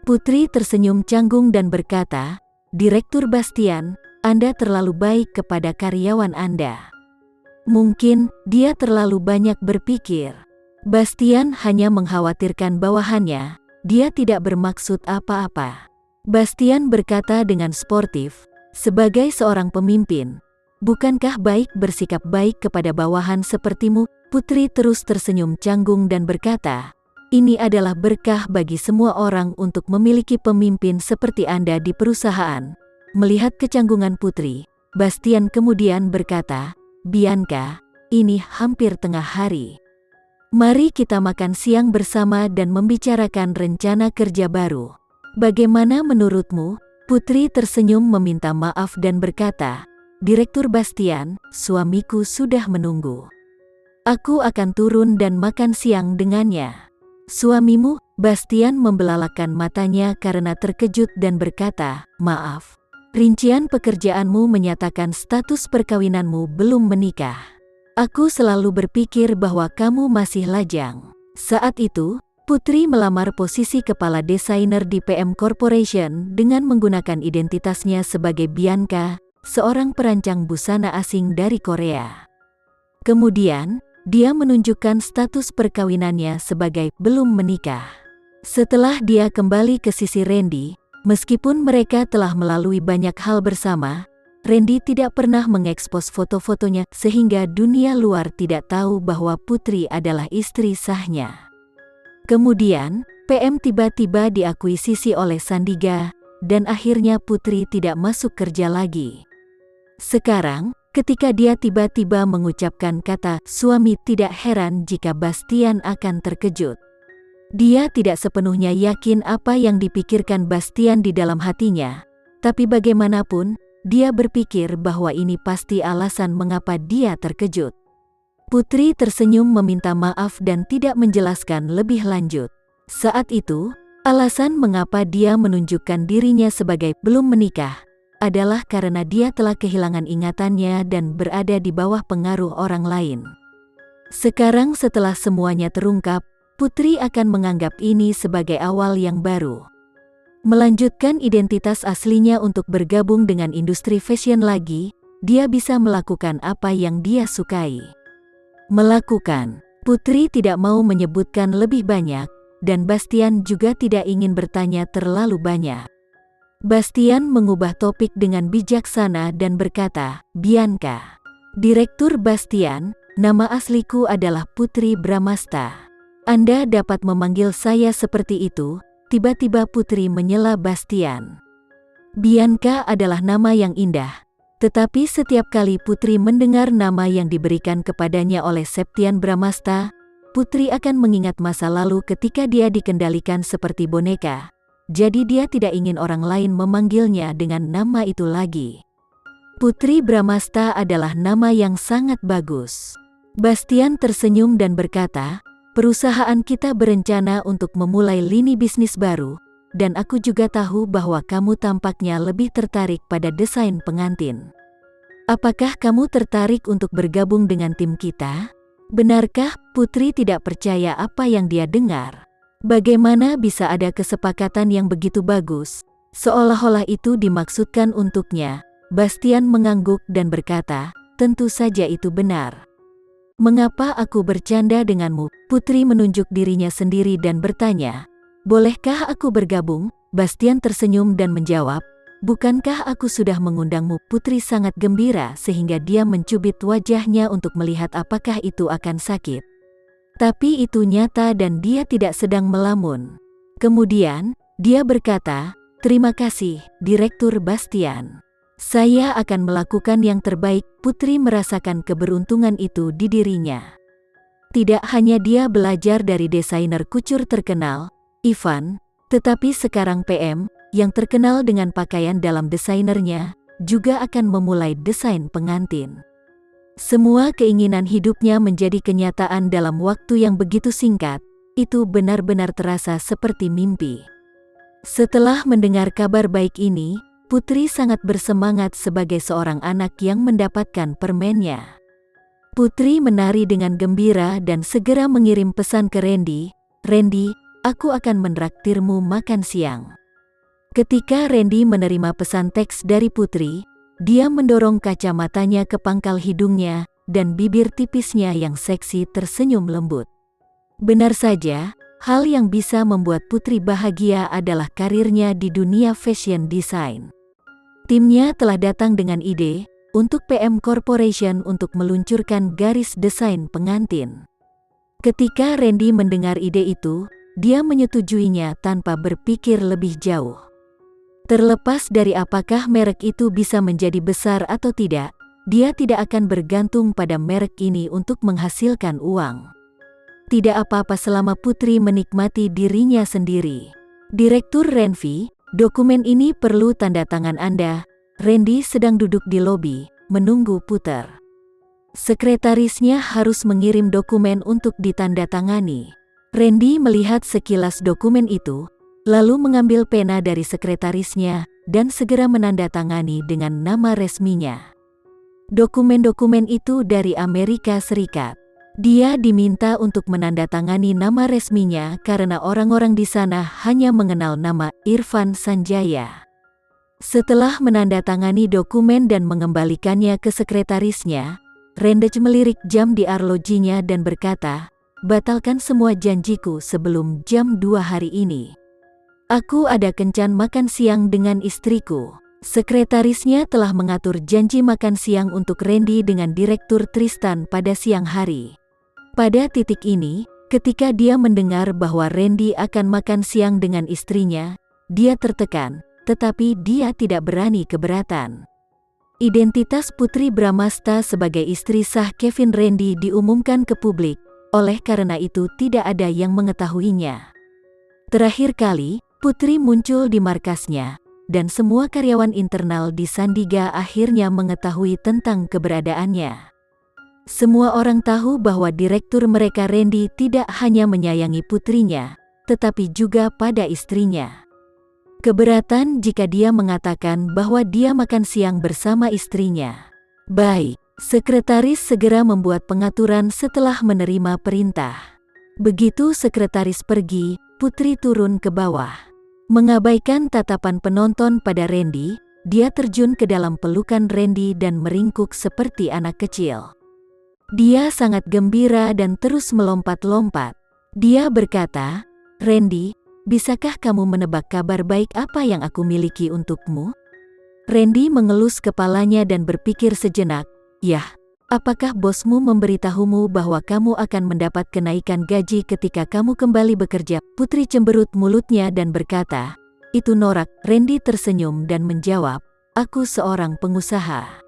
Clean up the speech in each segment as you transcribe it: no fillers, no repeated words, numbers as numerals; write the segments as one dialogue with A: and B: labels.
A: Putri tersenyum canggung dan berkata, "Direktur Bastian, Anda terlalu baik kepada karyawan Anda." Mungkin dia terlalu banyak berpikir. Bastian hanya mengkhawatirkan bawahannya, dia tidak bermaksud apa-apa. Bastian berkata dengan sportif, "Sebagai seorang pemimpin, bukankah baik bersikap baik kepada bawahan sepertimu?" Putri terus tersenyum canggung dan berkata, "Ini adalah berkah bagi semua orang untuk memiliki pemimpin seperti Anda di perusahaan." Melihat kecanggungan Putri, Bastian kemudian berkata, "Bianca, ini hampir tengah hari. Mari kita makan siang bersama dan membicarakan rencana kerja baru. Bagaimana menurutmu?" Putri tersenyum meminta maaf dan berkata, "Direktur Bastian, suamiku sudah menunggu. Aku akan turun dan makan siang dengannya." "Suamimu?" Bastian membelalakan matanya karena terkejut dan berkata, "Maaf, rincian pekerjaanmu menyatakan status perkawinanmu belum menikah. Aku selalu berpikir bahwa kamu masih lajang." Saat itu, Putri melamar posisi kepala desainer di PM Corporation dengan menggunakan identitasnya sebagai Bianca, seorang perancang busana asing dari Korea. Kemudian, dia menunjukkan status perkawinannya sebagai belum menikah. Setelah dia kembali ke sisi Randy, meskipun mereka telah melalui banyak hal bersama, Randy tidak pernah mengekspos foto-fotonya sehingga dunia luar tidak tahu bahwa Putri adalah istri sahnya. Kemudian, PM tiba-tiba diakuisisi oleh Sandiga, dan akhirnya Putri tidak masuk kerja lagi. Sekarang, ketika dia tiba-tiba mengucapkan kata suami, tidak heran jika Bastian akan terkejut. Dia tidak sepenuhnya yakin apa yang dipikirkan Bastian di dalam hatinya, tapi bagaimanapun, dia berpikir bahwa ini pasti alasan mengapa dia terkejut. Putri tersenyum meminta maaf dan tidak menjelaskan lebih lanjut. Saat itu, alasan mengapa dia menunjukkan dirinya sebagai belum menikah adalah karena dia telah kehilangan ingatannya dan berada di bawah pengaruh orang lain. Sekarang setelah semuanya terungkap, Putri akan menganggap ini sebagai awal yang baru. Melanjutkan identitas aslinya untuk bergabung dengan industri fashion lagi, dia bisa melakukan apa yang dia sukai. Putri tidak mau menyebutkan lebih banyak, dan Bastian juga tidak ingin bertanya terlalu banyak. Bastian mengubah topik dengan bijaksana dan berkata, "Bianca." "Direktur Bastian, nama asliku adalah Putri Bramasta. Anda dapat memanggil saya seperti itu." Tiba-tiba Putri menyela Bastian. Bianca adalah nama yang indah, tetapi setiap kali Putri mendengar nama yang diberikan kepadanya oleh Septian Bramasta, Putri akan mengingat masa lalu ketika dia dikendalikan seperti boneka. Jadi dia tidak ingin orang lain memanggilnya dengan nama itu lagi. Putri Bramasta adalah nama yang sangat bagus. Bastian tersenyum dan berkata, "Perusahaan kita berencana untuk memulai lini bisnis baru, dan aku juga tahu bahwa kamu tampaknya lebih tertarik pada desain pengantin. Apakah kamu tertarik untuk bergabung dengan tim kita?" Benarkah? Putri tidak percaya apa yang dia dengar. Bagaimana bisa ada kesepakatan yang begitu bagus? Seolah-olah itu dimaksudkan untuknya. Bastian mengangguk dan berkata, "Tentu saja itu benar. Mengapa aku bercanda denganmu?" Putri menunjuk dirinya sendiri dan bertanya, "Bolehkah aku bergabung?" Bastian tersenyum dan menjawab, "Bukankah aku sudah mengundangmu?" Putri sangat gembira sehingga dia mencubit wajahnya untuk melihat apakah itu akan sakit. Tapi itu nyata dan dia tidak sedang melamun. Kemudian, dia berkata, "Terima kasih, Direktur Bastian. Saya akan melakukan yang terbaik." Putri merasakan keberuntungan itu di dirinya. Tidak hanya dia belajar dari desainer kucur terkenal, Ivan, tetapi sekarang PM, yang terkenal dengan pakaian dalam desainernya, juga akan memulai desain pengantin. Semua keinginan hidupnya menjadi kenyataan dalam waktu yang begitu singkat. Itu benar-benar terasa seperti mimpi. Setelah mendengar kabar baik ini, Putri sangat bersemangat sebagai seorang anak yang mendapatkan permennya. Putri menari dengan gembira dan segera mengirim pesan ke Randy, "Randy, aku akan menraktirmu makan siang." Ketika Randy menerima pesan teks dari Putri, dia mendorong kacamatanya ke pangkal hidungnya dan bibir tipisnya yang seksi tersenyum lembut. Benar saja, hal yang bisa membuat Putri bahagia adalah karirnya di dunia fashion design. Timnya telah datang dengan ide untuk PM Corporation untuk meluncurkan garis desain pengantin. Ketika Randy mendengar ide itu, dia menyetujuinya tanpa berpikir lebih jauh. Terlepas dari apakah merek itu bisa menjadi besar atau tidak, dia tidak akan bergantung pada merek ini untuk menghasilkan uang. Tidak apa-apa selama Putri menikmati dirinya sendiri. Direktur Renvi, dokumen ini perlu tanda tangan Anda. Randy sedang duduk di lobi, menunggu Puter. Sekretarisnya harus mengirim dokumen untuk ditandatangani. Randy melihat sekilas dokumen itu, lalu mengambil pena dari sekretarisnya dan segera menandatangani dengan nama resminya. Dokumen-dokumen itu dari Amerika Serikat. Dia diminta untuk menandatangani nama resminya karena orang-orang di sana hanya mengenal nama Irfan Sanjaya. Setelah menandatangani dokumen dan mengembalikannya ke sekretarisnya, Randy melirik jam di arlojinya dan berkata, "Batalkan semua janjiku sebelum jam 2 hari ini. Aku ada kencan makan siang dengan istriku." Sekretarisnya telah mengatur janji makan siang untuk Randy dengan Direktur Tristan pada siang hari. Pada titik ini, ketika dia mendengar bahwa Randy akan makan siang dengan istrinya, dia tertekan, tetapi dia tidak berani keberatan. Identitas Putri Bramasta sebagai istri sah Kevin Randy diumumkan ke publik, oleh karena itu tidak ada yang mengetahuinya. Terakhir kali, Putri muncul di markasnya, dan semua karyawan internal di Sandiga akhirnya mengetahui tentang keberadaannya. Semua orang tahu bahwa direktur mereka Randy tidak hanya menyayangi putrinya, tetapi juga pada istrinya. Keberatan jika dia mengatakan bahwa dia makan siang bersama istrinya. Baik, sekretaris segera membuat pengaturan setelah menerima perintah. Begitu sekretaris pergi, Putri turun ke bawah. Mengabaikan tatapan penonton pada Randy, dia terjun ke dalam pelukan Randy dan meringkuk seperti anak kecil. Dia sangat gembira dan terus melompat-lompat. Dia berkata, "Randy, bisakah kamu menebak kabar baik apa yang aku miliki untukmu?" Randy mengelus kepalanya dan berpikir sejenak, "Yah, apakah bosmu memberitahumu bahwa kamu akan mendapat kenaikan gaji ketika kamu kembali bekerja?" Putri cemberut mulutnya dan berkata, "Itu norak." Randy tersenyum dan menjawab, "Aku seorang pengusaha.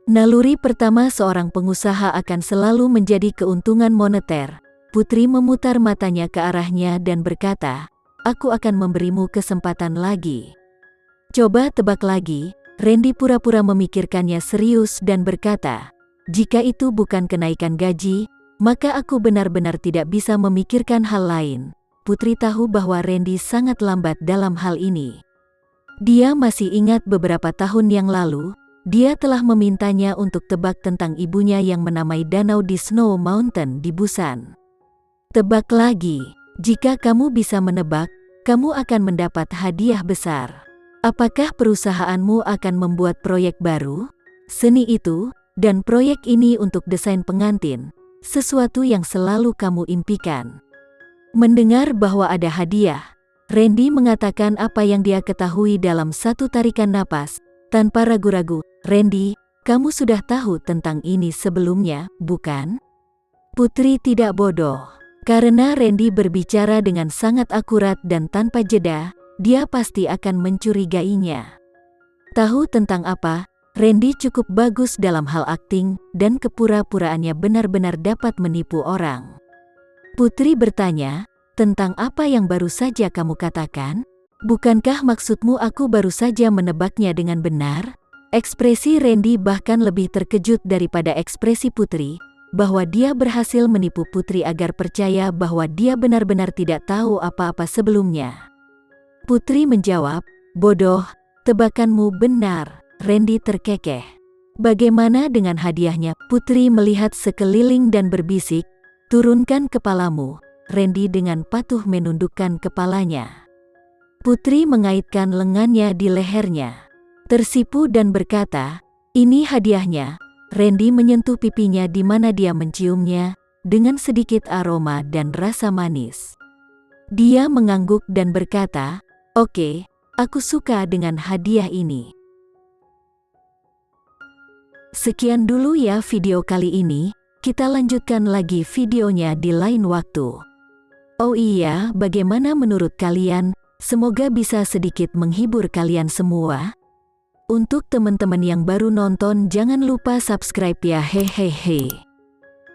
A: Naluri pertama seorang pengusaha akan selalu menjadi keuntungan moneter." Putri memutar matanya ke arahnya dan berkata, "Aku akan memberimu kesempatan lagi." "Coba tebak lagi." Randy pura-pura memikirkannya serius dan berkata, "Jika itu bukan kenaikan gaji, maka aku benar-benar tidak bisa memikirkan hal lain." Putri tahu bahwa Randy sangat lambat dalam hal ini. Dia masih ingat beberapa tahun yang lalu, dia telah memintanya untuk tebak tentang ibunya yang menamai danau di Snow Mountain di Busan. "Tebak lagi. Jika kamu bisa menebak, kamu akan mendapat hadiah besar. Apakah perusahaanmu akan membuat proyek baru? Seni itu, dan proyek ini untuk desain pengantin, sesuatu yang selalu kamu impikan." Mendengar bahwa ada hadiah, Randy mengatakan apa yang dia ketahui dalam satu tarikan napas, tanpa ragu-ragu. "Randy, kamu sudah tahu tentang ini sebelumnya, bukan?" Putri tidak bodoh. Karena Randy berbicara dengan sangat akurat dan tanpa jeda, dia pasti akan mencurigainya. Tahu tentang apa? Randy cukup bagus dalam hal akting, dan kepura-puraannya benar-benar dapat menipu orang. Putri bertanya, "Tentang apa yang baru saja kamu katakan? Bukankah maksudmu aku baru saja menebaknya dengan benar?" Ekspresi Randy bahkan lebih terkejut daripada ekspresi Putri, bahwa dia berhasil menipu Putri agar percaya bahwa dia benar-benar tidak tahu apa-apa sebelumnya. Putri menjawab, "Bodoh, tebakanmu benar." Randy terkekeh. "Bagaimana dengan hadiahnya?" Putri melihat sekeliling dan berbisik, "Turunkan kepalamu. Randy dengan patuh menundukkan kepalanya. Putri mengaitkan lengannya di lehernya. Tersipu dan berkata, "Ini hadiahnya." Randy menyentuh pipinya di mana dia menciumnya, dengan sedikit aroma dan rasa manis. Dia mengangguk dan berkata, "Oke, aku suka dengan hadiah ini." Sekian dulu ya video kali ini, kita lanjutkan lagi videonya di lain waktu. Oh iya, bagaimana menurut kalian? Semoga bisa sedikit menghibur kalian semua. Untuk teman-teman yang baru nonton, jangan lupa subscribe ya, hehehe.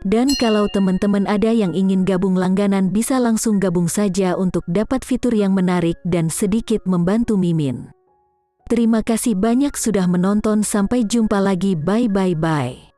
A: Dan kalau teman-teman ada yang ingin gabung langganan, bisa langsung gabung saja untuk dapat fitur yang menarik dan sedikit membantu Mimin. Terima kasih banyak sudah menonton, sampai jumpa lagi, bye.